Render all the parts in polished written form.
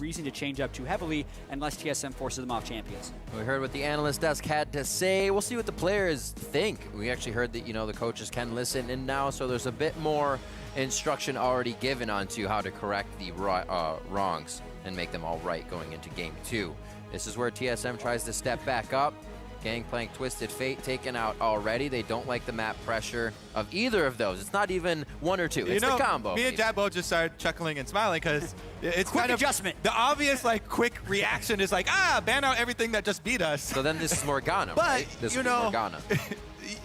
reason to change up too heavily unless TSM forces them off champions. We heard what the analyst desk had to say. We'll see what the players think. We actually heard that, the coaches can listen in now, so there's a bit more instruction already given onto how to correct the wrongs and make them all right going into Game 2. This is where TSM tries to step back up. Gangplank, Twisted Fate taken out already. They don't like the map pressure of either of those. It's not even one or two. It's the combo. Me and Jabbo just started chuckling and smiling because it's quick kind of adjustment. The obvious quick reaction is ban out everything that just beat us. So then this is Morgana, but right? This is Morgana.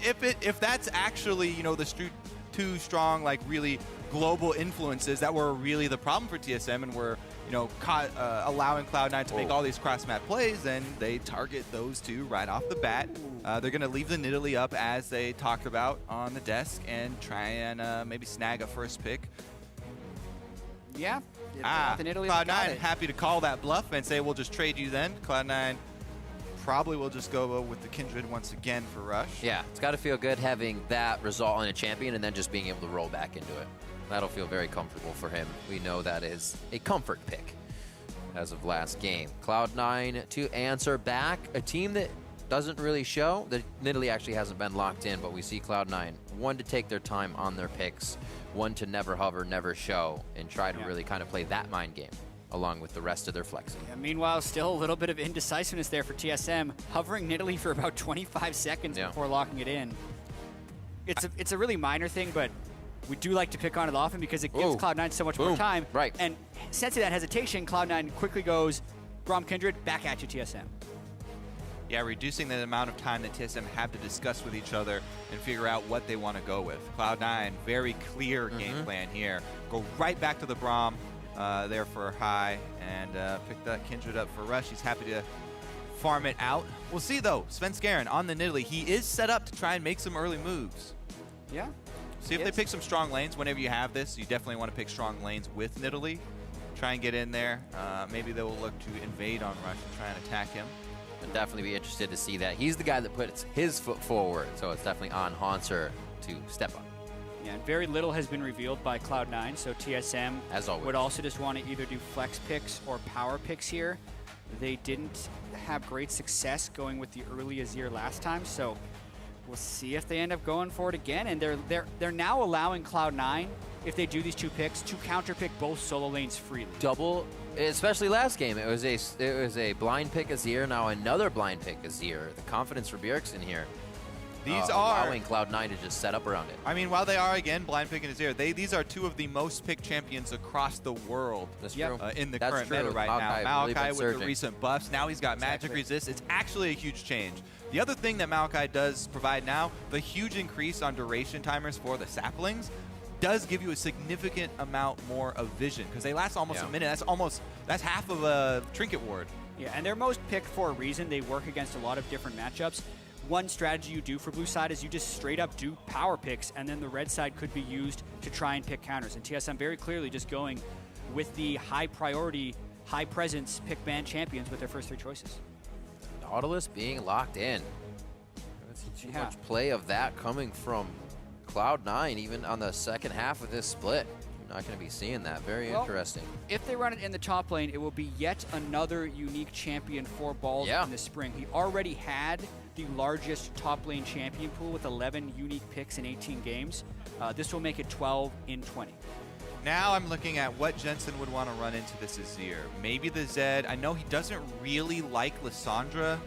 if that's actually the two strong really global influences that were really the problem for TSM and were allowing Cloud9 to make all these cross-map plays, then they target those two right off the bat. They're going to leave the Nidalee up as they talked about on the desk and try and maybe snag a first pick. Yeah. Cloud9 happy to call that bluff and say we'll just trade you then. Cloud9 probably will just go with the Kindred once again for Rush. Yeah, it's got to feel good having that result on a champion and then just being able to roll back into it. That'll feel very comfortable for him. We know that is a comfort pick as of last game. Cloud9 to answer back. A team that doesn't really show. The Nidalee actually hasn't been locked in, but we see Cloud9, one to take their time on their picks, one to never hover, never show, and try to really kind of play that mind game along with the rest of their flexing. Yeah, meanwhile, still a little bit of indecisiveness there for TSM, hovering Nidalee for about 25 seconds before locking it in. It's a really minor thing, but we do like to pick on it often because it gives Cloud9 so much more time. Right. And sensing that hesitation, Cloud9 quickly goes, Grom Kindred, back at you, TSM. Yeah, reducing the amount of time that TSM have to discuss with each other and figure out what they want to go with. Cloud9, very clear game plan here. Go right back to the Braum there for high and pick that Kindred up for Rush. He's happy to farm it out. We'll see, though. Svenskeren on the Nidalee. He is set up to try and make some early moves. Yeah. See if they pick some strong lanes. Whenever you have this, you definitely want to pick strong lanes with Nidalee. Try and get in there. Maybe they will look to invade on Rush and try and attack him. I'd definitely be interested to see that. He's the guy that puts his foot forward, so it's definitely on Haunter to step up. Yeah, and very little has been revealed by Cloud9, so TSM as always would also just want to either do flex picks or power picks here. They didn't have great success going with the early Azir last time, so we'll see if they end up going for it again. And they're now allowing Cloud9, if they do these two picks, to counter pick both solo lanes freely. Double, especially last game. It was a blind pick Azir, now another blind pick Azir. The confidence for Bjergsen here. These are allowing Cloud9 to just set up around it. I mean, while they are again blind picking Azir, these are two of the most picked champions across the world. That's true. In the current meta right now. Maokai with the recent buffs. Now he's got magic resist. It's actually a huge change. The other thing that Maokai does provide now, the huge increase on duration timers for the saplings, does give you a significant amount more of vision because they last almost a minute. That's half of a trinket ward. Yeah, and they're most picked for a reason. They work against a lot of different matchups. One strategy you do for blue side is you just straight up do power picks, and then the red side could be used to try and pick counters. And TSM very clearly just going with the high priority, high presence pick ban champions with their first three choices. Nautilus being locked in. That's too much play of that coming from Cloud9, even on the second half of this split. You're not going to be seeing that. Very interesting. If they run it in the top lane, it will be yet another unique champion for Balls in the spring. He already had the largest top lane champion pool with 11 unique picks in 18 games. This will make it 12 in 20. Now I'm looking at what Jensen would want to run into this Azir. Maybe the Zed. I know he doesn't really like Lissandra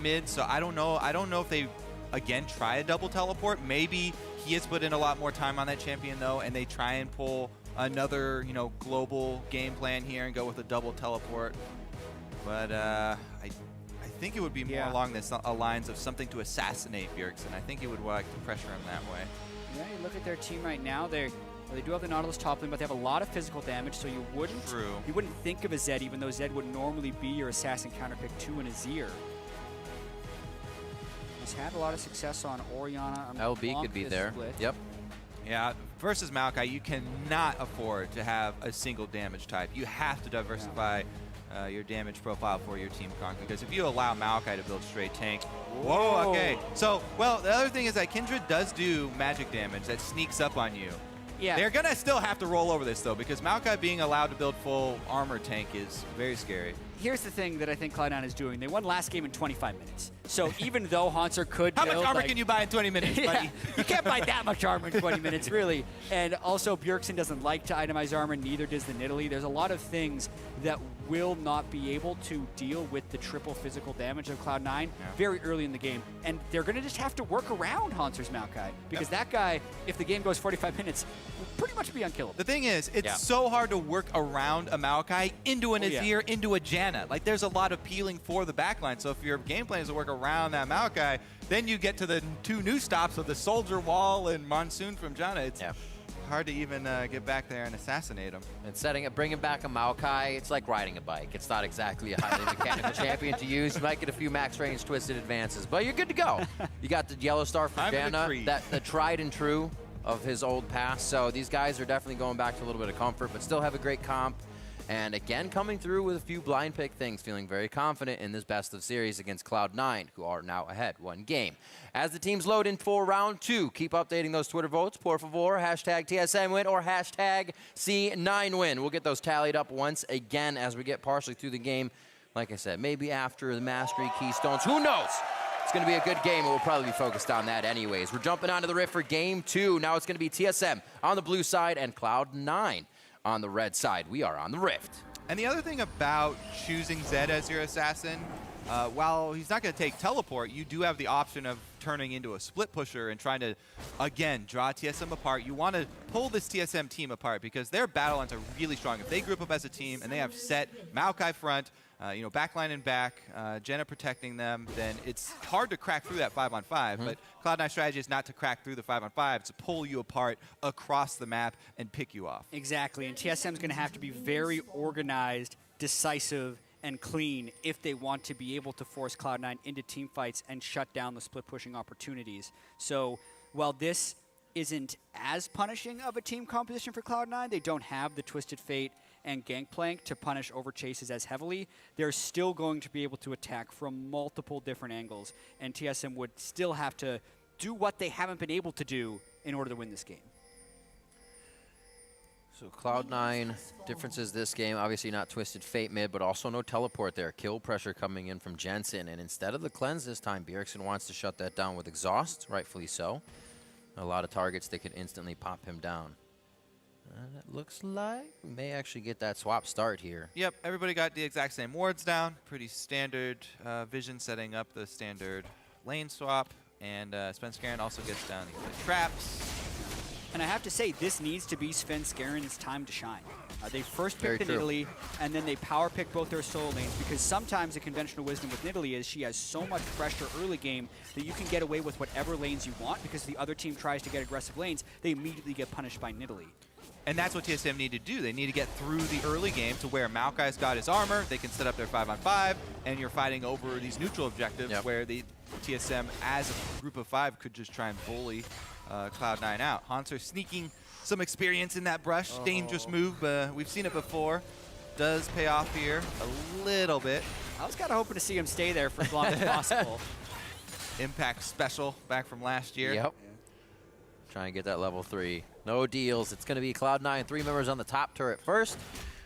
mid, so I don't know. I don't know if they, again, try a double teleport. Maybe he has put in a lot more time on that champion, though, and they try and pull another, global game plan here and go with a double teleport. But I think it would be more along the lines of something to assassinate Bjergsen. I think he would like to pressure him that way. Yeah, you look at their team right now. They do have the Nautilus top lane, but they have a lot of physical damage, so you wouldn't think of a Zed, even though Zed would normally be your assassin counter pick to an Azir. He's had a lot of success on Orianna. LB could be there. Split. Yep. Yeah, versus Maokai, you cannot afford to have a single damage type. You have to diversify your damage profile for your team conk, because if you allow Maokai to build straight tank, whoa, okay. So, well, the other thing is that Kindred does do magic damage that sneaks up on you. Yeah. They're going to still have to roll over this, though, because Maokai being allowed to build full armor tank is very scary. Here's the thing that I think Cloud9 is doing. They won last game in 25 minutes. So even though Haunter could How build, much armor can you buy in 20 minutes, buddy? You can't buy that much armor in 20 minutes, really. And also, Bjergsen doesn't like to itemize armor, neither does the Nidalee. There's a lot of things that will not be able to deal with the triple physical damage of Cloud9 very early in the game. And they're going to just have to work around Haunter's Maokai. Because that guy, if the game goes 45 minutes, will pretty much be unkillable. The thing is, it's so hard to work around a Maokai into an Azir, into a Janna. Like, there's a lot of peeling for the backline. So if your game plan is to work around that Maokai, then you get to the two new stops of the Soldier Wall and Monsoon from Janna. It's hard to even get back there and assassinate him. And bringing back a Maokai, it's like riding a bike. It's not exactly a highly mechanical champion to use. You might get a few max range twisted advances, but you're good to go. You got the Yellow Star from Janna, the tried and true of his old past. So these guys are definitely going back to a little bit of comfort, but still have a great comp. And again, coming through with a few blind pick things, feeling very confident in this best of series against Cloud9, who are now ahead 1 game. As the teams load in for round 2, keep updating those Twitter votes. Por favor, hashtag TSM win or hashtag C9 win. We'll get those tallied up once again as we get partially through the game. Like I said, maybe after the Mastery Keystones. Who knows? It's going to be a good game, and we'll probably be focused on that anyways. We're jumping onto the Rift for game 2. Now it's going to be TSM on the blue side and Cloud9 on the red side. We are on the Rift. And the other thing about choosing Zed as your assassin, while he's not going to take teleport, you do have the option of turning into a split pusher and trying to, again, draw TSM apart. You want to pull this TSM team apart because their battle lines are really strong. If they group up as a team and they have set Maokai front, backline and back, Janna protecting them, then it's hard to crack through that 5-on-5. But Cloud9's strategy is not to crack through the 5-on-5, it's to pull you apart across the map and pick you off. Exactly, and TSM's going to have to be very organized, decisive, and clean if they want to be able to force Cloud9 into team fights and shut down the split pushing opportunities. So while this isn't as punishing of a team composition for Cloud9, they don't have the Twisted Fate and Gangplank to punish overchases as heavily. They're still going to be able to attack from multiple different angles, and TSM would still have to do what they haven't been able to do in order to win this game. So Cloud9 differences this game, obviously not Twisted Fate mid, but also no teleport there. Kill pressure coming in from Jensen, and instead of the cleanse this time, Bjergsen wants to shut that down with exhaust, rightfully so. A lot of targets that could instantly pop him down. And it looks like we may actually get that swap start here. Yep, everybody got the exact same wards down. Pretty standard vision setting up the standard lane swap. And Svenskeren also gets down the traps. And I have to say, this needs to be Svenskeren's time to shine. They first pick the Very true. Nidalee, and then they power pick both their solo lanes, because sometimes the conventional wisdom with Nidalee is she has so much pressure early game that you can get away with whatever lanes you want, because the other team tries to get aggressive lanes, they immediately get punished by Nidalee. And that's what TSM need to do. They need to get through the early game to where Maokai's got his armor, they can set up their 5-on-5, and you're fighting over these neutral objectives where the TSM, as a group of 5, could just try and bully Cloud9 out. Haunter sneaking some experience in that brush. Dangerous move. We've seen it before. Does pay off here a little bit. I was kind of hoping to see him stay there for as long as possible. Impact special back from last year. Yep. Try and get that level 3. No deals. It's going to be Cloud9, 3 members on the top turret first.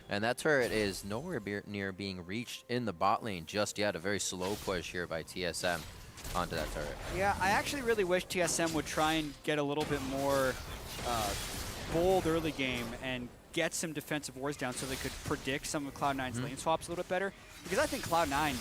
And that turret is nowhere near being reached in the bot lane just yet. A very slow push here by TSM onto that turret. Yeah, I actually really wish TSM would try and get a little bit more bold early game and get some defensive wards down so they could predict some of Cloud9's lane swaps a little bit better. Because I think Cloud9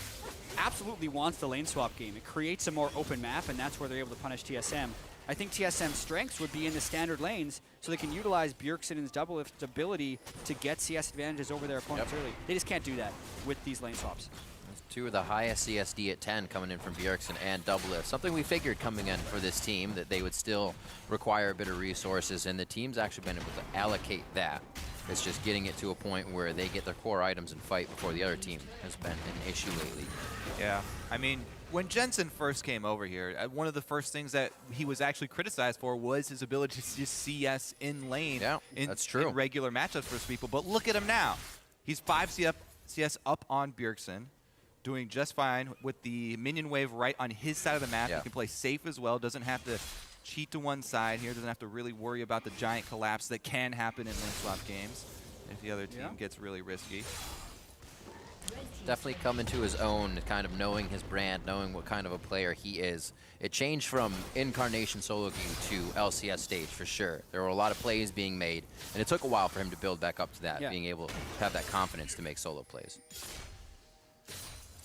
absolutely wants the lane swap game. It creates a more open map, and that's where they're able to punish TSM. I think TSM's strengths would be in the standard lanes, so they can utilize Bjergsen's double-lift ability to get CS advantages over their opponents early. They just can't do that with these lane swaps. That's 2 of the highest CSD at 10 coming in from Bjergsen and double-lift. Something we figured coming in for this team, that they would still require a bit of resources, and the team's actually been able to allocate that. It's just getting it to a point where they get their core items and fight before the other team has been an issue lately. Yeah, I mean, when Jensen first came over here, one of the first things that he was actually criticized for was his ability to just CS in lane that's true. in regular matchups for people. But look at him now. He's 5 CS up on Bjergsen, doing just fine with the minion wave right on his side of the map. He can play safe as well, doesn't have to cheat to one side here. Doesn't have to really worry about the giant collapse that can happen in lane swap games if the other team gets really risky. Definitely come into his own, kind of knowing his brand, knowing what kind of a player he is. It changed from Incarnation solo queue to LCS stage for sure. There were a lot of plays being made, and it took a while for him to build back up to that, being able to have that confidence to make solo plays.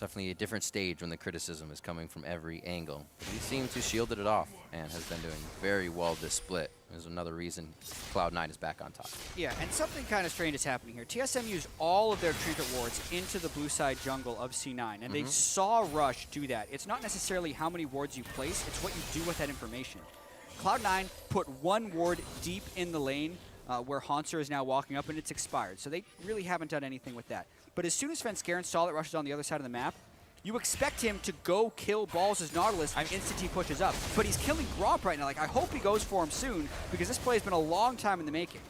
Definitely a different stage when the criticism is coming from every angle. But he seems to shielded it off and has been doing very well this split. There's another reason Cloud9 is back on top. Yeah, and something kind of strange is happening here. TSM used all of their trinket wards into the blue side jungle of C9, and they saw Rush do that. It's not necessarily how many wards you place, it's what you do with that information. Cloud9 put one ward deep in the lane where Haunter is now walking up, and it's expired. So they really haven't done anything with that. But as soon as Svenskeren saw that Rush is on the other side of the map, you expect him to go kill Balls as Nautilus instant he pushes up. But he's killing Gromp right now. Like, I hope he goes for him soon, because this play has been a long time in the making.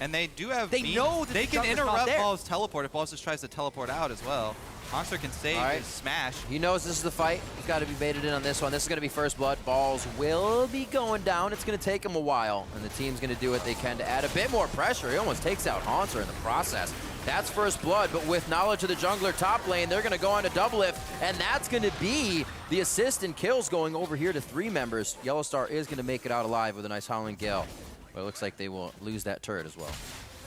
And they do have... They know that they the can jungler's not interrupt there. Balls' teleport if Balls just tries to teleport out as well. Monster can save his smash. He knows this is the fight. He's got to be baited in on this one. This is going to be first blood. Balls will be going down. It's going to take him a while, and the team's going to do what they can to add a bit more pressure. He almost takes out Haunter in the process. That's first blood, but with knowledge of the jungler top lane, they're going to go on to double lift, and that's going to be the assist and kills going over here to 3 members. Yellowstar is going to make it out alive with a nice Howling Gale, but it looks like they will lose that turret as well.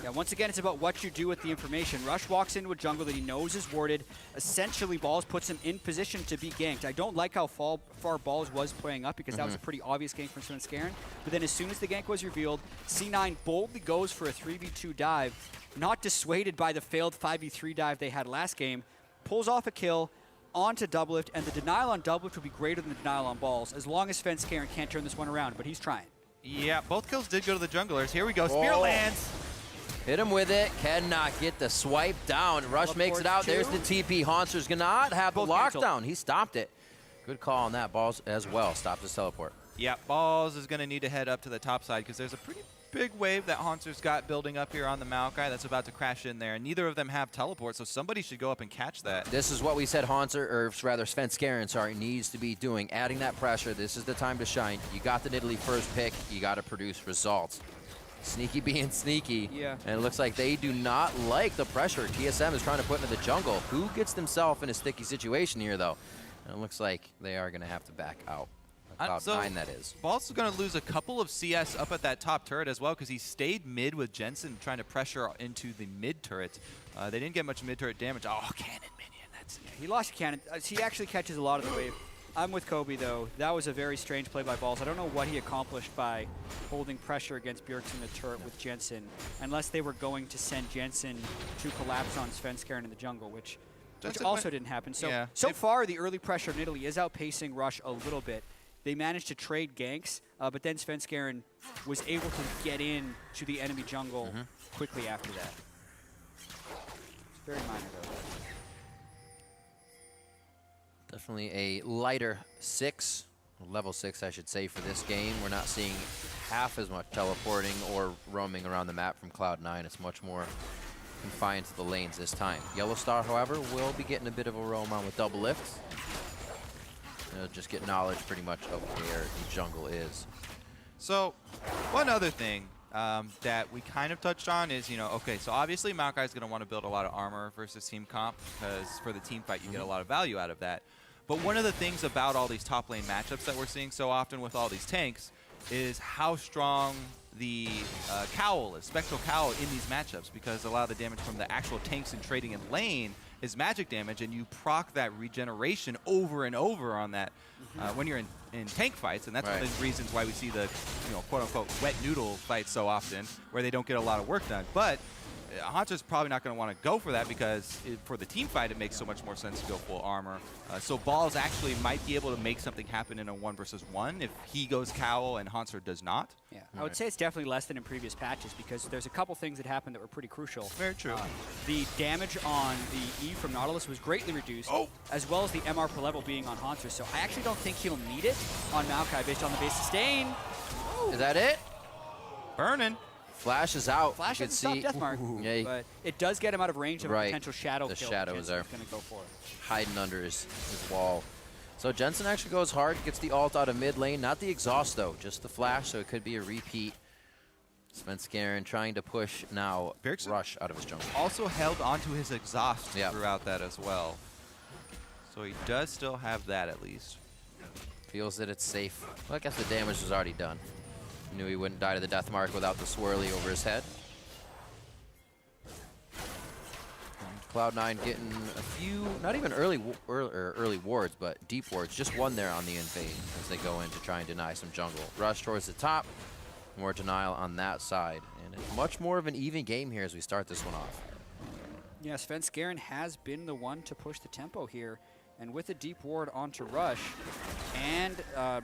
Yeah, once again, it's about what you do with the information. Rush walks into a jungle that he knows is warded. Essentially, Balls puts him in position to be ganked. I don't like how far Balls was playing up, because that was a pretty obvious gank from Svenskeren. But then as soon as the gank was revealed, C9 boldly goes for a 3v2 dive, not dissuaded by the failed 5v3 dive they had last game, pulls off a kill onto double lift, and the denial on double lift will be greater than the denial on Balls, as long as Svenskeren can't turn this one around, but he's trying. Yeah, both kills did go to the junglers. Here we go, Spear lands. Hit him with it, cannot get the swipe down. Rush makes it out, there's the TP. Haunter's gonna not have the lockdown. He stopped it. Good call on that. Balls as well, stopped his teleport. Yeah, Balls is gonna need to head up to the top side, because there's a pretty big wave that Haunter's got building up here on the Maokai that's about to crash in there, and neither of them have teleport, so somebody should go up and catch that. This is what we said Haunter, or rather Svenskeren, sorry, needs to be doing, adding that pressure. This is the time to shine. You got the Nidalee first pick, you got to produce results. Sneaky being sneaky, and it looks like they do not like the pressure TSM is trying to put into the jungle. Who gets themselves in a sticky situation here, though? And it looks like they are going to have to back out. Cloud9, that is. Balls is going to lose a couple of CS up at that top turret as well, because he stayed mid with Jensen trying to pressure into the mid turret. They didn't get much mid turret damage. Oh, cannon minion. That's it. He lost cannon. He actually catches a lot of the wave. I'm with Kobe, though. That was a very strange play by Balls. I don't know what he accomplished by holding pressure against Bjergsen in the turret with Jensen, unless they were going to send Jensen to collapse on Svenskeren in the jungle, which also didn't happen. So, so far, the early pressure of Nidalee is outpacing Rush a little bit. They managed to trade ganks, but then Svenskeren was able to get in to the enemy jungle quickly after that. It's very minor, though. Definitely a lighter 6, level 6 I should say, for this game. We're not seeing half as much teleporting or roaming around the map from Cloud9. It's much more confined to the lanes this time. Yellowstar, however, will be getting a bit of a roam on with double lifts. They'll just get knowledge pretty much of where the jungle is. So, one other thing that we kind of touched on is, okay, so obviously Maokai is going to want to build a lot of armor versus team comp, because for the team fight you get a lot of value out of that. But one of the things about all these top lane matchups that we're seeing so often with all these tanks is how strong the cowl is, Spectral Cowl, in these matchups, because a lot of the damage from the actual tanks and trading in lane is magic damage, and you proc that regeneration over and over on that when you're in tank fights, and that's one of the reasons why we see the quote-unquote wet noodle fights so often, where they don't get a lot of work done. But Haunter's probably not going to want to go for that, because for the team fight it makes so much more sense to go full armor. So Balls actually might be able to make something happen in a 1 versus 1 if he goes Cowl and Haunter does not. Yeah, I would say it's definitely less than in previous patches, because there's a couple things that happened that were pretty crucial. Very true. The damage on the E from Nautilus was greatly reduced, as well as the MR per level being on Haunter. So I actually don't think he'll need it on Maokai based on the base sustain. Is that it? Burning. Flash is out. Flash doesn't stop Deathmark, but it does get him out of range of a potential shadow kill. The shadow is there. Going to go for it. Hiding under his wall. So Jensen actually goes hard, gets the ult out of mid lane. Not the exhaust, though, just the flash, so it could be a repeat. Svenskeren trying to push now Bjergsen Rush out of his jungle. also held onto his exhaust Yep. throughout that as well. So he does still have that at least. Feels that it's safe. Well, I guess the damage was already done. Knew he wouldn't die to the death mark without the swirly over his head. Cloud9 getting a few, not even early wards, but deep wards. Just one there on the invade as they go in to try and deny some jungle. Rush towards the top. More denial on that side. And it's much more of an even game here as we start this one off. Yeah, Svenskeren has been the one to push the tempo here. And with a deep ward onto Rush and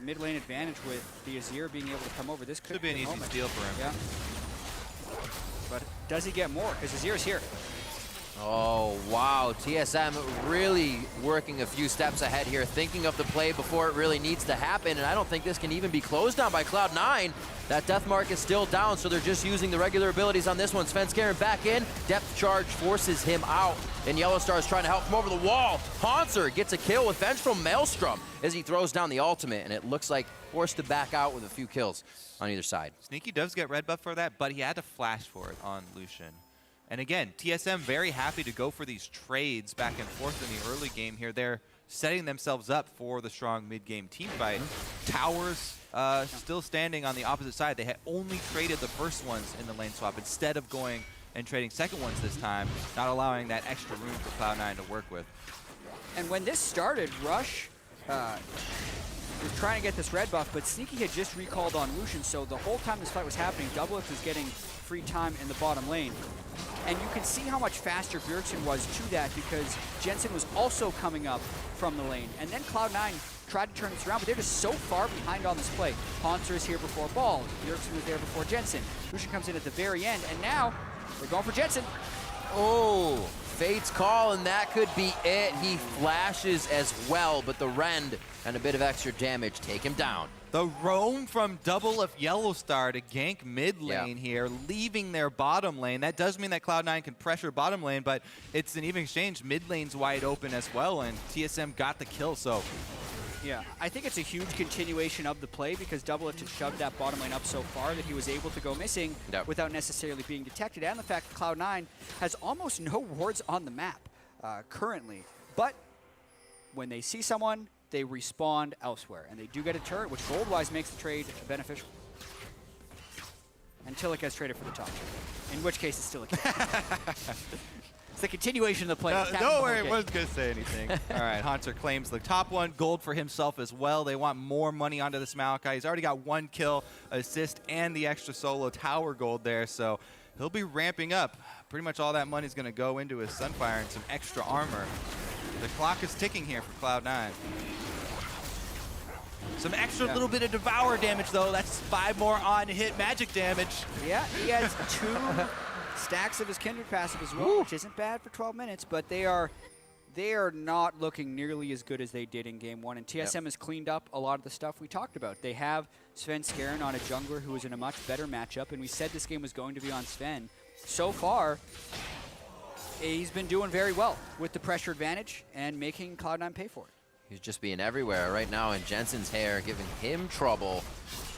mid lane advantage with the Azir being able to come over, this could be an easy moment. steal for him. Yeah. But does he get more? Because Azir's here. Oh, wow. TSM really working a few steps ahead here, thinking of the play before it really needs to happen, and I don't think this can even be closed on by Cloud9. That death mark is still down, so they're just using the regular abilities on this one. Svenskeren back in. Depth charge forces him out, and Yellowstar is trying to help him over the wall. Haunter gets a kill with Vengeful Maelstrom as he throws down the ultimate, and it looks like forced to back out with a few kills on either side. Sneaky does get red buff for that, but he had to flash for it on Lucian. And again, TSM very happy to go for these trades back and forth in the early game here. They're setting themselves up for the strong mid-game team fight. Towers still standing on the opposite side. They had only traded the first ones in the lane swap instead of going and trading second ones this time, not allowing that extra room for Cloud9 to work with. And when this started, Rush was trying to get this red buff, but Sneaky had just recalled on Lucian, so the whole time this fight was happening, Doublelift was getting free time in the bottom lane. And you can see how much faster Bjergsen was to that because Jensen was also coming up from the lane. And then Cloud9 tried to turn this around, but they're just so far behind on this play. Haunter is here before Ball. Bjergsen was there before Jensen. Lucian comes in at the very end, and now they're going for Jensen. Oh, Fate's call, and that could be it. He flashes as well, but the Rend and a bit of extra damage take him down. The roam from Double of Yellowstar to gank mid lane here, leaving their bottom lane. That does mean that Cloud9 can pressure bottom lane, but it's an even exchange. Mid lane's wide open as well, and TSM got the kill, so. Yeah, I think it's a huge continuation of the play because Doublelift had shoved that bottom lane up so far that he was able to go missing without necessarily being detected. And the fact that Cloud9 has almost no wards on the map currently. But when they see someone, they respawn elsewhere. And they do get a turret, which gold-wise makes the trade beneficial. Until it gets traded for the top. In which case, it's still a kill. It's the continuation of the play. Don't worry, I wasn't going to say anything. All right, Haunter claims the top one. Gold for himself as well. They want more money onto this Maokai. He's already got 1 kill, assist, and the extra solo tower gold there. So he'll be ramping up. Pretty much all that money is going to go into his Sunfire and some extra armor. The clock is ticking here for Cloud9. Some extra little bit of Devour damage, though. That's 5 more on-hit magic damage. Yeah, he has 2 stacks of his Kindred passive as well, which isn't bad for 12 minutes, but they are not looking nearly as good as they did in Game 1. And TSM has cleaned up a lot of the stuff we talked about. They have Svenskeren on a jungler who is in a much better matchup, and we said this game was going to be on Sven. So far, he's been doing very well with the pressure advantage and making Cloud9 pay for it. He's just being everywhere right now in Jensen's hair, giving him trouble.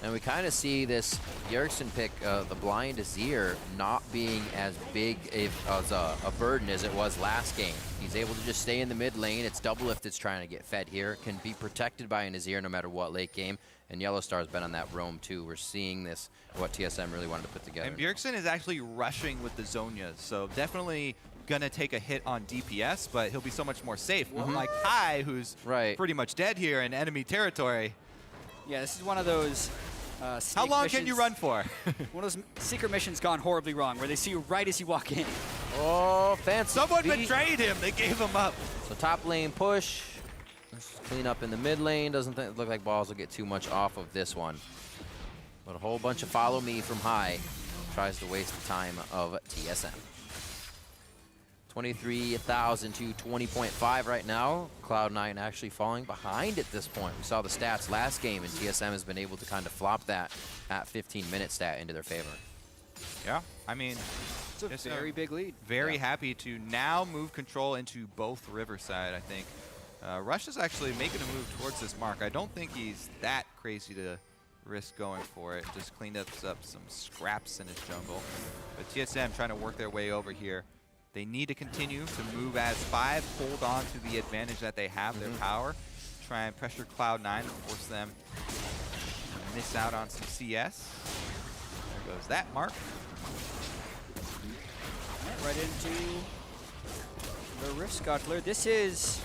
And we kind of see this Bjergsen pick, the blind Azir, not being as big as a burden as it was last game. He's able to just stay in the mid lane. It's Doublelift that's trying to get fed here. Can be protected by an Azir no matter what late game. And Yellowstar's been on that roam too. We're seeing this, what TSM really wanted to put together. And Bjergsen is actually rushing with the Zhonya's, so definitely gonna take a hit on DPS, but he'll be so much more safe. Unlike Kai, who's pretty much dead here in enemy territory. Yeah, this is one of those how long can you run for? One of those secret missions gone horribly wrong, where they see you right as you walk in. Oh, fancy. Someone betrayed him. They gave him up. So top lane push. Let's clean up in the mid lane. Doesn't look like Balls will get too much off of this one. But a whole bunch of follow me from high tries to waste the time of TSM. 23,000 to 20.5 right now. Cloud9 actually falling behind at this point. We saw the stats last game, and TSM has been able to kind of flop that at 15-minute stat into their favor. Yeah, I mean, it's a very big lead. Very happy to now move control into both Riverside, I think. Rush is actually making a move towards this mark. I don't think he's that crazy to risk going for it. Just cleaned up some scraps in his jungle. But TSM trying to work their way over here. They need to continue to move as 5, hold on to the advantage that they have, their power. Try and pressure Cloud9 and force them to miss out on some CS. There goes that mark. Right into the Rift Scuttler. This has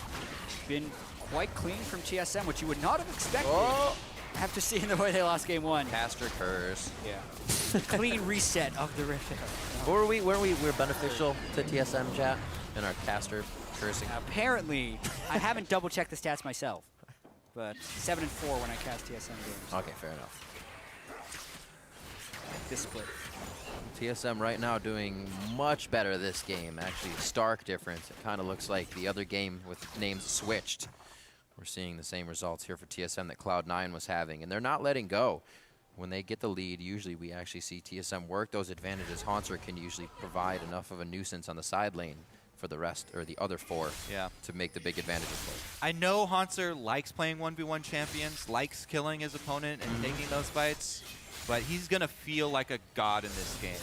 been quite clean from TSM, which you would not have expected after seeing the way they lost game 1. Caster curse. Yeah. Clean reset of the Rift. We're beneficial to TSM chat in our caster cursing. Apparently, I haven't double checked the stats myself, but 7 and 4 when I cast TSM games. Okay, fair enough. This split. TSM right now doing much better this game. Actually, stark difference. It kind of looks like the other game with names switched. We're seeing the same results here for TSM that Cloud9 was having, and they're not letting go. When they get the lead, usually we actually see TSM work those advantages. Haunter can usually provide enough of a nuisance on the side lane for the rest, or the other 4, to make the big advantages for. I know Haunter likes playing 1v1 champions, likes killing his opponent and taking those fights, but he's going to feel like a god in this game.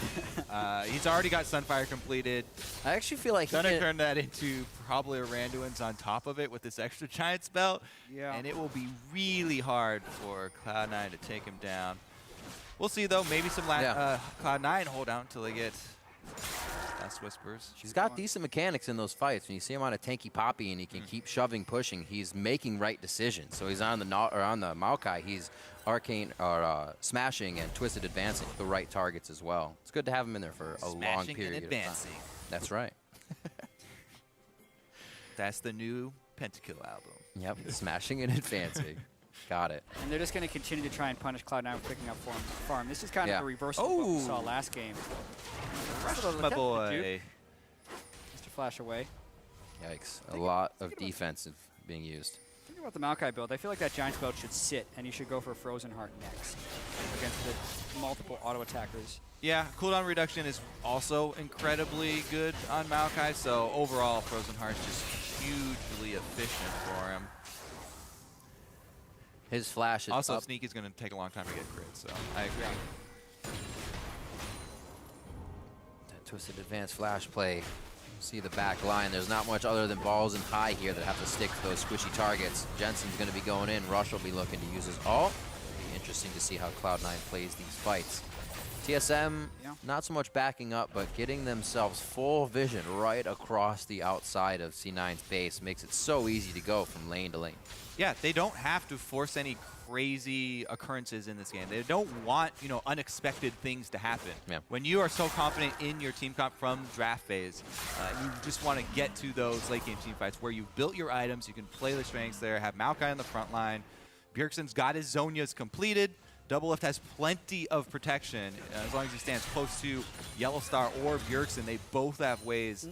He's already got Sunfire completed. I actually feel like he's going to turn that into probably a Randuin's on top of it with this extra giant spell. Yeah. And it will be really hard for Cloud9 to take him down. We'll see, though. Maybe some Cloud9 hold out until they get Dust Whispers. She's got decent mechanics in those fights. When you see him on a tanky Poppy and he can keep shoving, pushing, he's making right decisions. So he's on the Maokai, he's arcane or smashing and twisted advancing the right targets as well. It's good to have him in there for a long period of time. That's right. That's the new Pentakill album. Yep, smashing and advancing. Got it. And they're just going to continue to try and punish Cloud9 for picking up farm. This is kind of a reversal of what we saw last game. Rush, my boy. Mr. Flash away. Yikes. A lot of defensive being used. Think about the Maokai build. I feel like that Giant Spell should sit, and you should go for Frozen Heart next against the multiple auto attackers. Yeah, cooldown reduction is also incredibly good on Maokai, so overall Frozen Heart's just hugely efficient for him. His flash is also up. Sneak is going to take a long time to get crit, so I agree. That twisted advanced flash play. See the back line. There's not much other than balls and high here that have to stick to those squishy targets. Jensen's going to be going in. Rush will be looking to use his ult. It'll be interesting to see how Cloud9 plays these fights. TSM, not so much backing up, but getting themselves full vision right across the outside of C9's base makes it so easy to go from lane to lane. Yeah, they don't have to force any crazy occurrences in this game. They don't want, unexpected things to happen. Yeah. When you are so confident in your team comp from draft phase, you just want to get to those late game team fights where you've built your items, you can play the strengths there, have Maokai on the front line. Bjergsen's got his Zhonya's completed. Doublelift has plenty of protection as long as he stands close to Yellow Star or Bjergsen. They both have ways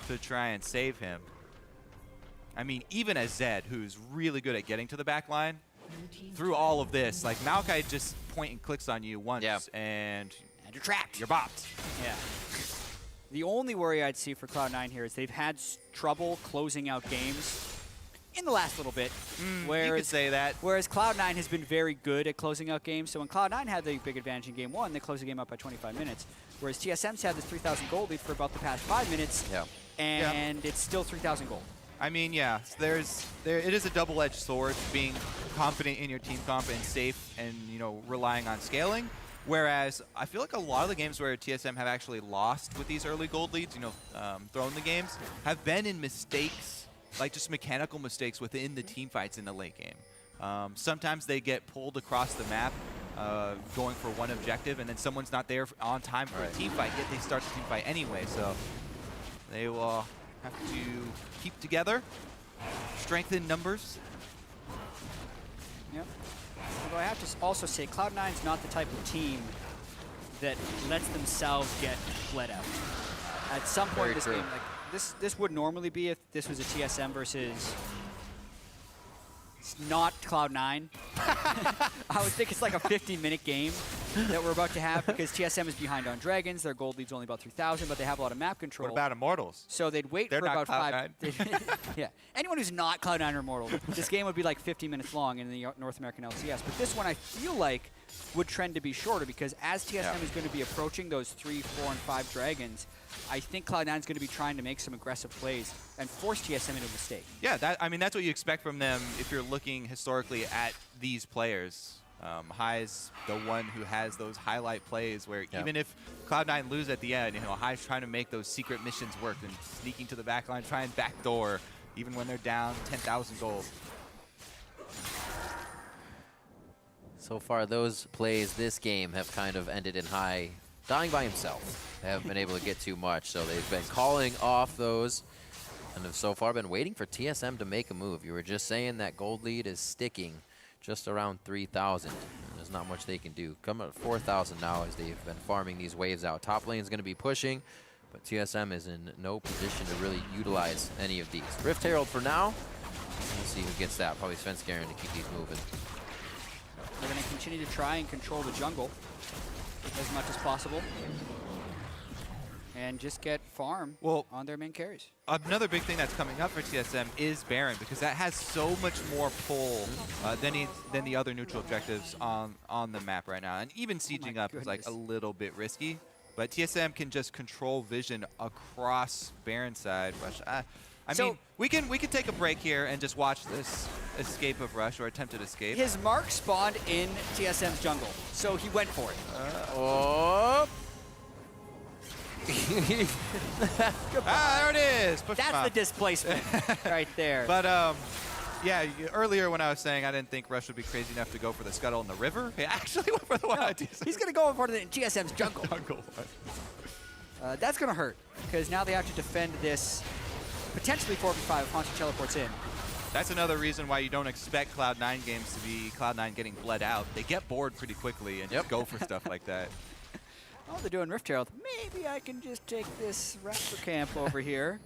to try and save him. I mean, even as Zed, who's really good at getting to the back line, through all of this, like Maokai just point and clicks on you once and you're trapped. You're bopped. Yeah. The only worry I'd see for Cloud9 here is they've had trouble closing out games in the last little bit. You could say that. Whereas Cloud9 has been very good at closing out games. So when Cloud9 had the big advantage in game 1, they closed the game up by 25 minutes. Whereas TSM's had this 3,000 gold lead for about the past 5 minutes. And it's still 3,000 gold. I mean, yeah, it is a double-edged sword, being confident in your team comp and safe and, relying on scaling. Whereas I feel like a lot of the games where TSM have actually lost with these early gold leads, thrown the games, have been in mistakes, like just mechanical mistakes within the team fights in the late game. Sometimes they get pulled across the map going for one objective, and then someone's not there on time for a team fight, yet they start the team fight anyway. So they will have to keep together, strengthen numbers. Yep. Although I have to also say, Cloud9's not the type of team that lets themselves get bled out. At some point in this game, like this would normally be if this was a TSM versus not Cloud9. I would think it's like a 15-minute game. that we're about to have because TSM is behind on Dragons. Their gold lead's only about 3,000, but they have a lot of map control. What about Immortals? So they'd wait They're for not about Cloud9. Yeah. Anyone who's not Cloud9 or Immortal, this game would be like 50 minutes long in the North American LCS. But this one I feel like would trend to be shorter because as TSM is going to be approaching those 3, 4, and 5 Dragons, I think Cloud9 is going to be trying to make some aggressive plays and force TSM into a mistake. Yeah, that's what you expect from them if you're looking historically at these players. High's the one who has those highlight plays where even if Cloud9 lose at the end, High's trying to make those secret missions work and sneaking to the back line, trying backdoor, even when they're down 10,000 gold. So far, those plays this game have kind of ended in High dying by himself. They haven't been able to get too much, so they've been calling off those and have so far been waiting for TSM to make a move. You were just saying that gold lead is sticking just around 3,000. There's not much they can do. Come at 4,000 now as they've been farming these waves out. Top lane is going to be pushing, but TSM is in no position to really utilize any of these. Rift Herald for now. We'll see who gets that. Probably Svenskeren to keep these moving. They're going to continue to try and control the jungle as much as possible and just get farm on their main carries. Another big thing that's coming up for TSM is Baron, because that has so much more pull than the other neutral objectives on the map right now. And even sieging up is like a little bit risky, but TSM can just control vision across Baron side. Rush. I mean, we can take a break here and just watch this escape of Rush or attempted escape. His mark spawned in TSM's jungle, so he went for it. There it is. Push That's the displacement right there. But yeah, earlier when I was saying I didn't think Rush would be crazy enough to go for the scuttle in the river, he actually went for the one. He's going to go for the TSM's jungle. That's going to hurt because now they have to defend this potentially 4v5 if Haunter teleports in. That's another reason why you don't expect Cloud9 games to be Cloud9 getting bled out. They get bored pretty quickly and just go for stuff like that. Oh, they're doing Rift Herald. Maybe I can just take this Raptor camp over here.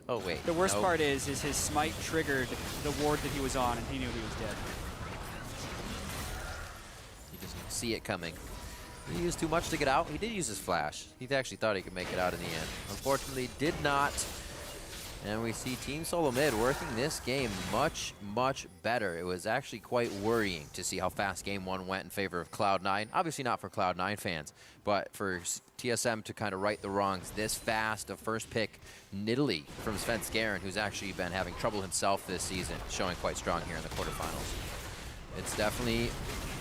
Oh, wait. The worst part is his smite triggered the ward that he was on, and he knew he was dead. You just see it coming. He used too much to get out. He did use his flash. He actually thought he could make it out in the end. Unfortunately, did not. And we see Team Solomid working this game much, much better. It was actually quite worrying to see how fast Game 1 went in favor of Cloud9. Obviously not for Cloud9 fans, but for TSM to kind of right the wrongs this fast. A first pick, Nidalee from Svenskeren, who's actually been having trouble himself this season, showing quite strong here in the quarterfinals. It's definitely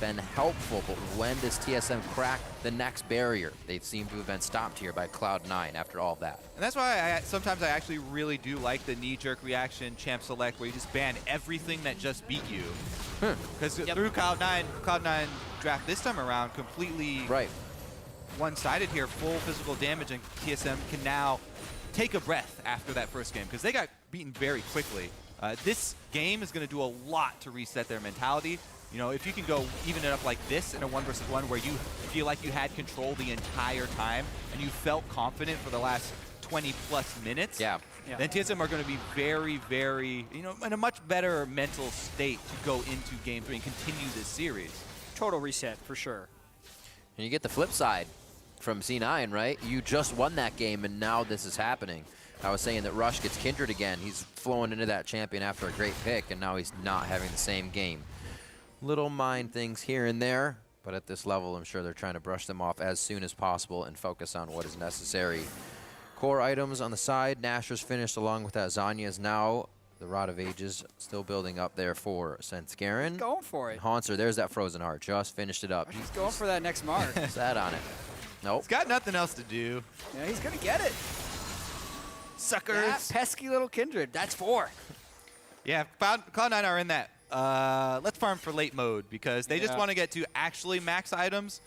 been helpful, but when does TSM crack the next barrier? They seem to have been stopped here by Cloud9 after all of that. And that's why sometimes I actually really do like the knee-jerk reaction champ select where you just ban everything that just beat you. Because through Cloud9 draft this time around completely one-sided here, full physical damage, and TSM can now take a breath after that first game because they got beaten very quickly. This game is going to do a lot to reset their mentality. You know, if you can go even it up like this in a 1-versus-1 where you feel like you had control the entire time and you felt confident for the last 20-plus minutes, then TSM are going to be very, very, in a much better mental state to go into Game 3 and continue this series. Total reset, for sure. And you get the flip side from C9, right? You just won that game, and now this is happening. I was saying that Rush gets Kindred again. He's flowing into that champion after a great pick, and now he's not having the same game. Little mind things here and there, but at this level, I'm sure they're trying to brush them off as soon as possible and focus on what is necessary. Core items on the side. Nasher's finished along with that. Zanya's now. The Rod of Ages still building up there for Svenskeren. Going for it. Haunter, there's that Frozen Heart. Just finished it up. He's going for that next mark. Sat on it. Nope. He's got nothing else to do. Yeah, he's going to get it. Suckers. That pesky little Kindred. That's 4. Yeah, Cloud9 are in that let's farm for late mode because they just want to get to actually max items.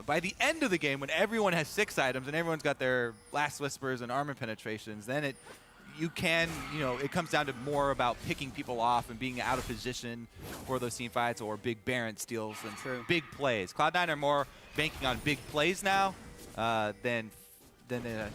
By the end of the game, when everyone has 6 items and everyone's got their Last Whispers and armor penetrations, then it comes down to more about picking people off and being out of position for those team fights or big Baron steals and big plays. Cloud9 are more banking on big plays now than in a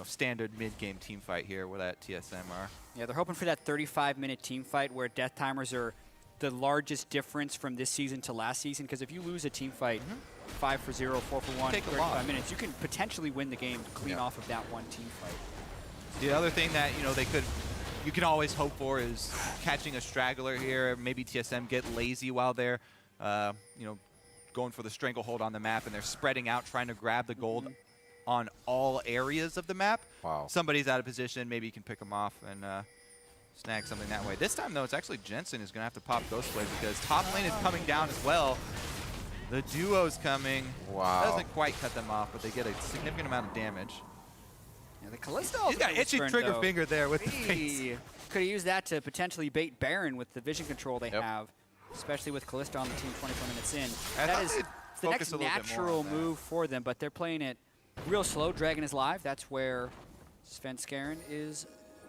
standard mid-game team fight here where that TSM are. Yeah, they're hoping for that 35-minute team fight where death timers are the largest difference from this season to last season, because if you lose a team fight 5 for 0, 4 for 1, Take them 35 off. minutes. You can potentially win the game clean Yeah. off of that one team fight. The other thing that you can always hope for is catching a straggler here. Maybe TSM get lazy while they're going for the stranglehold on the map, and they're spreading out trying to grab the gold on all areas of the map. Wow. Somebody's out of position. Maybe you can pick them off and snag something that way. This time though, it's actually Jensen who's going to have to pop Ghostblade because top lane is coming down as well. The duo's coming. Wow. Doesn't quite cut them off, but they get a significant amount of damage. Yeah, the Callisto. He's got an itchy trigger finger there with the face. Could have used that to potentially bait Baron with the vision control they Yep. have, especially with Callisto on the team 24 minutes in. I That thought is they'd it's the focus next a little bit more natural on that. move for them, but they're playing it real slow. Dragon is live. That's where Sven Skaren is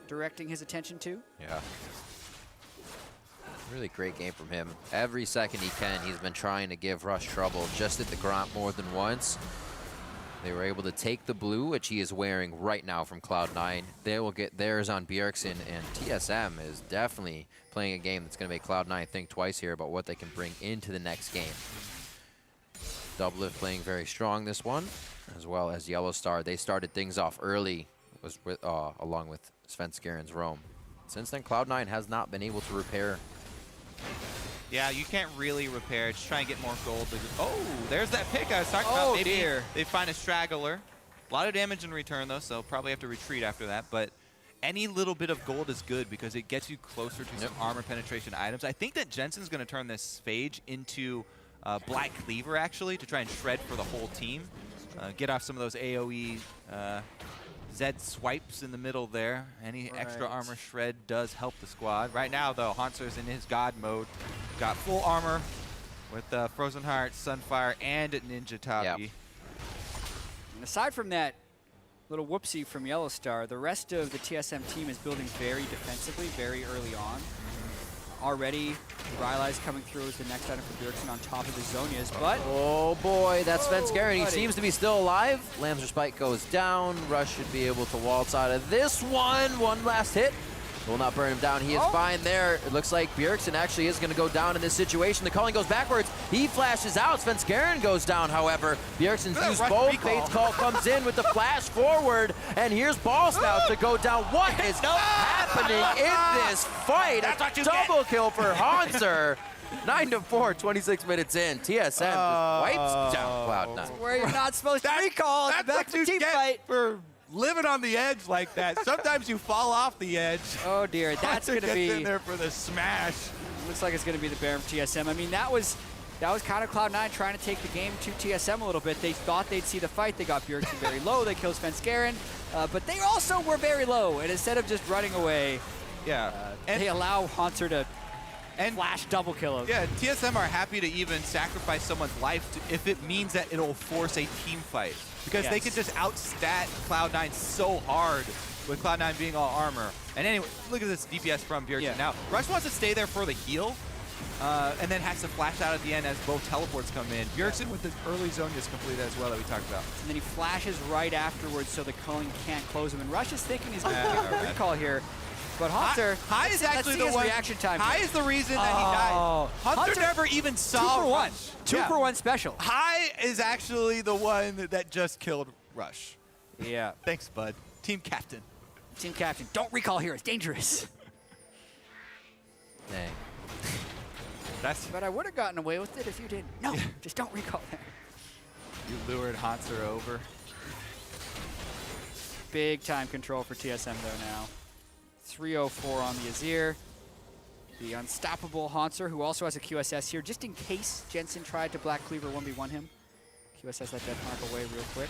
directing his attention to. Yeah. Really great game from him. Every second he can, he's been trying to give Rush trouble. Just at the Gromp more than once. They were able to take the blue, which he is wearing right now from Cloud9. They will get theirs on Bjergsen, and TSM is definitely playing a game that's going to make Cloud9 think twice here about what they can bring into the next game. Doublelift playing very strong this one, as well as Yellow Star. They started things off early was with, along with Sven Skaren's roam. Since then, Cloud9 has not been able to repair. Yeah, you can't really repair. Just try and get more gold. Oh, there's that pick I was talking Oh, about. Maybe dear. they find a straggler. A lot of damage in return, though, so probably have to retreat after that. But any little bit of gold is good because it gets you closer to some armor penetration items. I think that Jensen's going to turn this Phage into Black Cleaver, actually, to try and shred for the whole team. Get off some of those AoE Zed swipes in the middle there. Any extra armor shred does help the squad. Right now, though, Hanser's in his god mode. Got full armor with Frozen Heart, Sunfire, and Ninja Tabi. Yep. And aside from that little whoopsie from Yellow Star, the rest of the TSM team is building very defensively very early on. Already, Rylai's coming through as the next item for Bjergsen on top of the Zonias, but... Oh boy, that's Sven Skaren. He buddy. seems to be still alive. Lamb's Spike goes down. Rush should be able to waltz out of this one. One last hit. Will not burn him down. He is fine there. It looks like Bjergsen actually is going to go down in this situation. The calling goes backwards. He flashes out. Sven Skaren goes down, however. Bjergsen's used both. Fate's Call comes in with the flash forward. And here's Ballsnout to go down. What is happening in this fight? That's what you Double kill for Hanser. 9-4, 26 minutes in. TSM just wipes down Cloud9. Where you're not supposed to recall. That's Back what to you team get fight. for living on the edge like that. Sometimes you fall off the edge. Oh dear, that's Hanser going to gets be... in there for the smash. Looks like it's going to be the Baron for TSM. I mean, that was kind of Cloud9 trying to take the game to TSM a little bit. They thought they'd see the fight. They got Bjergsen very low. They killed Sven Skaren. But they also were very low. And instead of just running away, they allow Hanser to flash double kill him. Yeah, TSM are happy to even sacrifice someone's life if it means that it'll force a team fight. Because they can just outstat Cloud9 so hard with Cloud9 being all armor. And anyway, look at this DPS from Bjergsen. Now, Rush wants to stay there for the heal, and then has to flash out at the end as both teleports come in. Bjergsen with the early Zonias completed as well that we talked about. And then he flashes right afterwards so the culling can't close him. And Rush is thinking he's going to get a recall here. But Hanser, High is actually the one. Reaction time High here. is the reason that he died. Hanser never even saw 2 for 1. Rush. 2 for 1 special. High is actually the one that just killed Rush. Yeah. Thanks, bud. Team captain. Team captain, don't recall here. It's dangerous. Dang. But I would have gotten away with it if you didn't. No, just don't recall there. You lured Hanser over. Big time control for TSM though now. 304 on the Azir. The unstoppable Hanser, who also has a QSS here, just in case Jensen tried to Black Cleaver 1v1 him. QSS that death mark away real quick.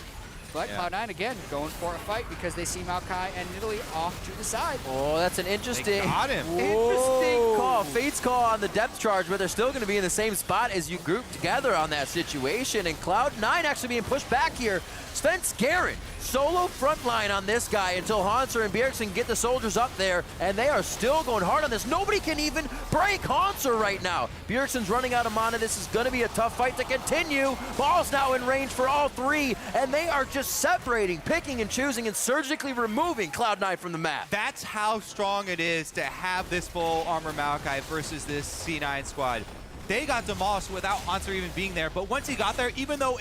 But Cloud9 again going for a fight because they see Maokai and Nidalee off to the side. Oh, that's an interesting, They got him. interesting call. Fate's Call on the depth charge, but they're still going to be in the same spot as you group together on that situation. And Cloud9 actually being pushed back here. Sven Skaren, solo front line on this guy until Hanser and Bjergsen get the soldiers up there, and they are still going hard on this. Nobody can even break Hanser right now. Bjergsen's running out of mana. This is going to be a tough fight to continue. Ball's now in range for all three, and they are just separating, picking and choosing, and surgically removing Cloud9 from the map. That's how strong it is to have this full armor Maokai versus this C9 squad. they got demolished without Haunter even being there. But once he got there, even though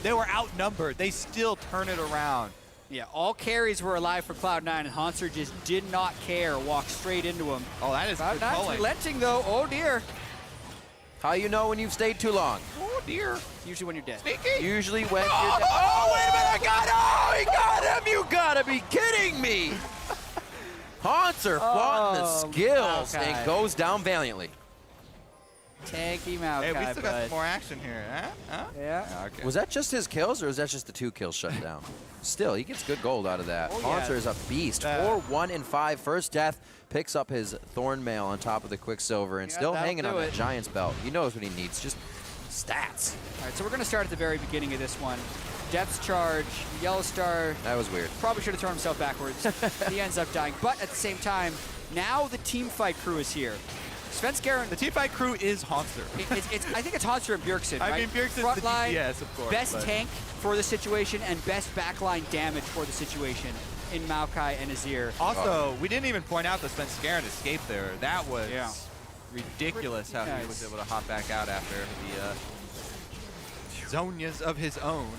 they were outnumbered, they still turn it around. Yeah, all carries were alive for Cloud9, and Haunter just did not care, walked straight into him. Oh, that is good Cloud9's pulling. relenting, though. Oh, dear. How you know when you've stayed too long? Oh, dear. Usually when you're dead. Sneaky. Usually when you're oh, wait a minute, I got him! Oh, he got him! You gotta be kidding me! Haunter flaunting the skills okay. and goes down valiantly. Tanky Maokai, Hey, we still got bud. some more action here. Huh? Yeah. Okay. Was that just his kills, or was that just the 2 kills shut down? Still, he gets good gold out of that. Oh, Haunter yeah. is a beast. 4-1-5. First death, picks up his Thorn Mail on top of the Quicksilver, and Yeah, still that'll hanging on do that it. Giant's belt. He knows what he needs, just stats. All right, so we're going to start at the very beginning of this one. Depth charge, Yellow Star That was weird. probably should have thrown himself backwards. He ends up dying. But at the same time, now the team fight crew is here. Svenskeren, The teamfight crew is Haunter. I think it's Haunter and Bjergsen, I right? mean, Bjergsen's Front the line, DPS, of course, best but- tank for the situation and best backline damage for the situation in Maokai and Azir. Also, we didn't even point out that Svenskeren escaped there. That was Yeah. ridiculous how he Nice. was able to hop back out after the Zonias of his own.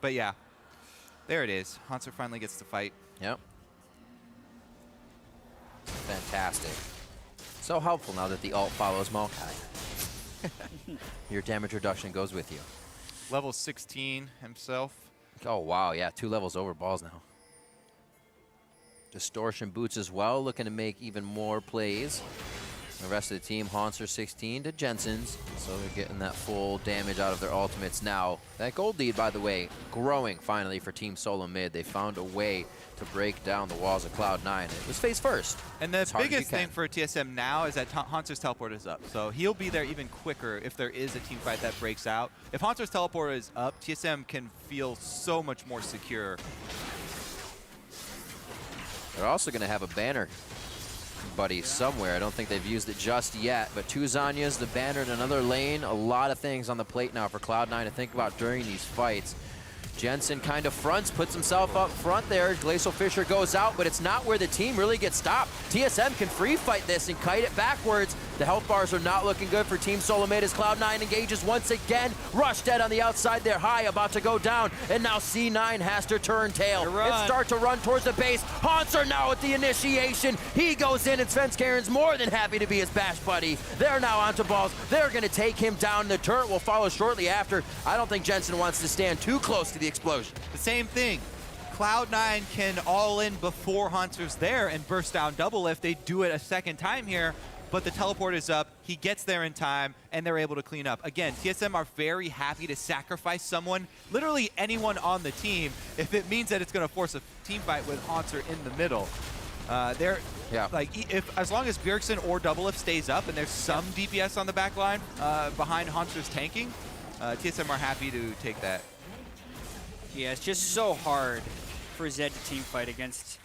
But yeah, there it is. Haunter finally gets to fight. Yep. Fantastic. So helpful now that the ult follows Maokai. Your damage reduction goes with you. Level 16 himself. Oh, wow, yeah, 2 levels over balls now. Distortion boots as well, looking to make even more plays. The rest of the team, Haunter 16 to Jensen's, so they're getting that full damage out of their ultimates now. That gold lead, by the way, growing finally for Team Solomid. They found a way to break down the walls of Cloud9. It was phase first. And the As hard as biggest you thing can. for TSM now is that Haunter's teleport is up. So he'll be there even quicker if there is a team fight that breaks out. If Haunter's teleport is up, TSM can feel so much more secure. They're also going to have a banner buddy somewhere. I don't think they've used it just yet, but 2 Zanyas, the banner in another lane. A lot of things on the plate now for Cloud9 to think about during these fights. Jensen kind of fronts, puts himself up front there. Glacial Fisher goes out, but it's not where the team really gets stopped. TSM can free fight this and kite it backwards. The health bars are not looking good for Team Solomid as Cloud9 engages once again. Rush dead on the outside there, high, about to go down. And now C9 has to turn tail and start to run towards the base. Haunter now with the initiation. He goes in and Svenskeren's more than happy to be his bash buddy. They're now onto balls. They're going to take him down. The turret will follow shortly after. I don't think Jensen wants to stand too close to the explosion. The same thing. Cloud9 can all in before Haunter's there and burst down double if they do it a second time here, but the teleport is up, he gets there in time, and they're able to clean up. Again, TSM are very happy to sacrifice someone, literally anyone on the team, if it means that it's going to force a team fight with Haunter in the middle. As long as Bjergsen or Doublelift stays up and there's some DPS on the back line behind Haunter's tanking, TSM are happy to take that. Yeah, it's just so hard for Zed to team fight against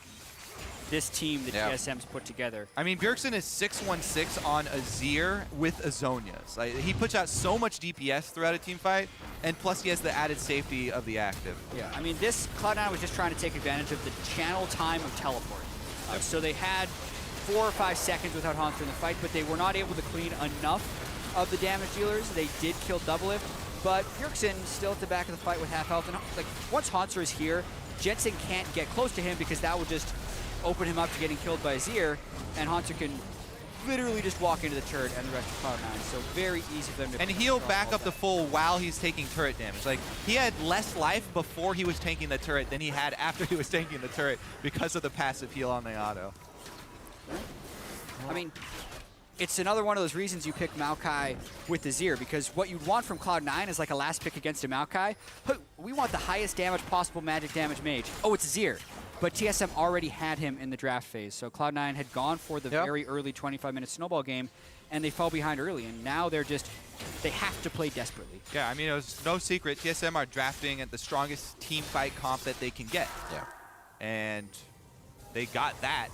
this team that TSM's put together. I mean, Bjergsen is 616 on Azir with Azonias. Like, he puts out so much DPS throughout a team fight, and plus he has the added safety of the active. Yeah, I mean, this Cloud9 was just trying to take advantage of the channel time of teleport. So they had 4 or 5 seconds without Haunter in the fight, but they were not able to clean enough of the damage dealers. They did kill Doublelift, but Bjergsen still at the back of the fight with half health. And like once Haunter is here, Jensen can't get close to him because that would just open him up to getting killed by Azir, and Haunter can literally just walk into the turret and the rest of Cloud9. So very easy for them to. And he'll back up the full while he's taking turret damage. Like, he had less life before he was tanking the turret than he had after he was tanking the turret because of the passive heal on the auto. I mean, it's another one of those reasons you pick Maokai with Azir, because what you'd want from Cloud9 is like a last pick against a Maokai. We want the highest damage possible magic damage mage. Oh, it's Azir. But TSM already had him in the draft phase, so Cloud9 had gone for the very early 25-minute snowball game, and they fell behind early, and now they have to play desperately. Yeah, I mean, it was no secret. TSM are drafting at the strongest team fight comp that they can get. Yeah. And they got that.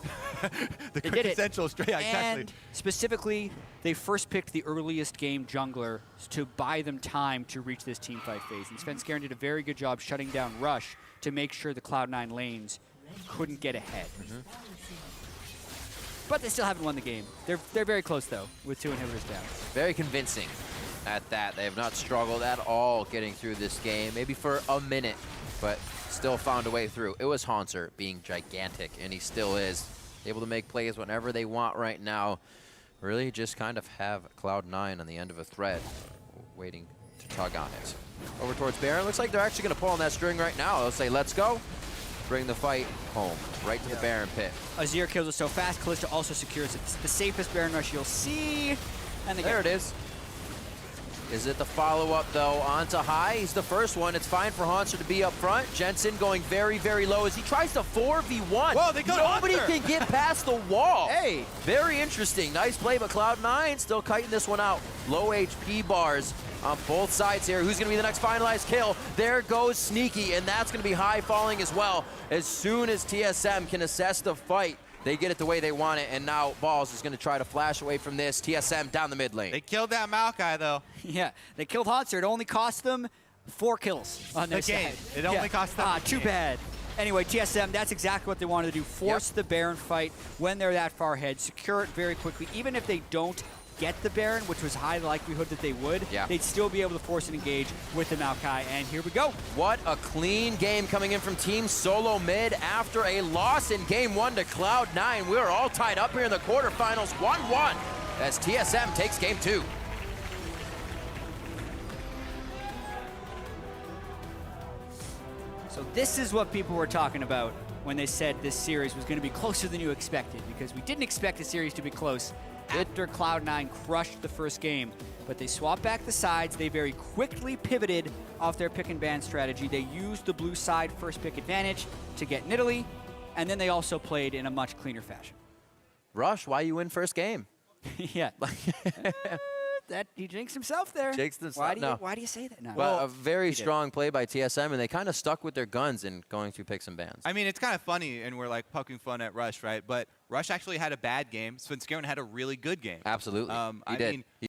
The They did it. quintessential straight. Yeah, exactly. And specifically, they first picked the earliest game jungler to buy them time to reach this team fight phase. And Svenskeren did a very good job shutting down Rush to make sure the Cloud9 lanes couldn't get ahead. but they still haven't won the game. They're very close, though, with 2 inhibitors down. Very convincing at that. They have not struggled at all getting through this game, maybe for a minute, but still found a way through. It was Haunter being gigantic, and he still is. Able to make plays whenever they want right now. Really just kind of have Cloud9 on the end of a thread, waiting to tug on it. Over towards Baron. Looks like they're actually going to pull on that string right now. They'll say, let's go. Bring the fight home, right to the Baron pit. Azir kills it so fast. Kalista also secures it. It's the safest Baron rush you'll see. And there it is. Is it the follow-up, though, onto high? He's the first one. It's fine for Haunter to be up front. Jensen going very, very low as he tries to 4v1. Whoa, they got Nobody Haunter. can get past the wall. Hey. Very interesting. Nice play, but Cloud9 still kiting this one out. Low HP bars on both sides here. Who's going to be the next finalized kill? There goes Sneaky, and that's going to be high falling as well. As soon as TSM can assess the fight, they get it the way they want it, and now Balls is going to try to flash away from this. TSM down the mid lane. They killed that Maokai, though. Yeah, they killed Haunter. It only cost them 4 kills on their The game. side. It only cost them the too game. bad. Anyway, TSM, that's exactly what they wanted to do. Force the Baron fight when they're that far ahead. Secure it very quickly. Even if they don't get the Baron, which was high likelihood that they would, they'd still be able to force an engage with the Maokai. And here we go. What a clean game coming in from Team Solomid after a loss in Game 1 to Cloud9. We are all tied up here in the quarterfinals, 1-1, as TSM takes Game 2. So this is what people were talking about when they said this series was going to be closer than you expected, because we didn't expect the series to be close after Cloud9 crushed the first game. But they swapped back the sides. They very quickly pivoted off their pick and ban strategy. They used the blue side first pick advantage to get Nidalee, and then they also played in a much cleaner fashion. Rush, why you win first game? Yeah. That he jinxed himself there. Jinxed himself. Why do you say that now? Well, a very strong play by TSM, and they kind of stuck with their guns in going through picks and bans. I mean, it's kind of funny, and we're like poking fun at Rush, right? But Rush actually had a bad game. Svenskeren had a really good game. Absolutely. I he did. mean,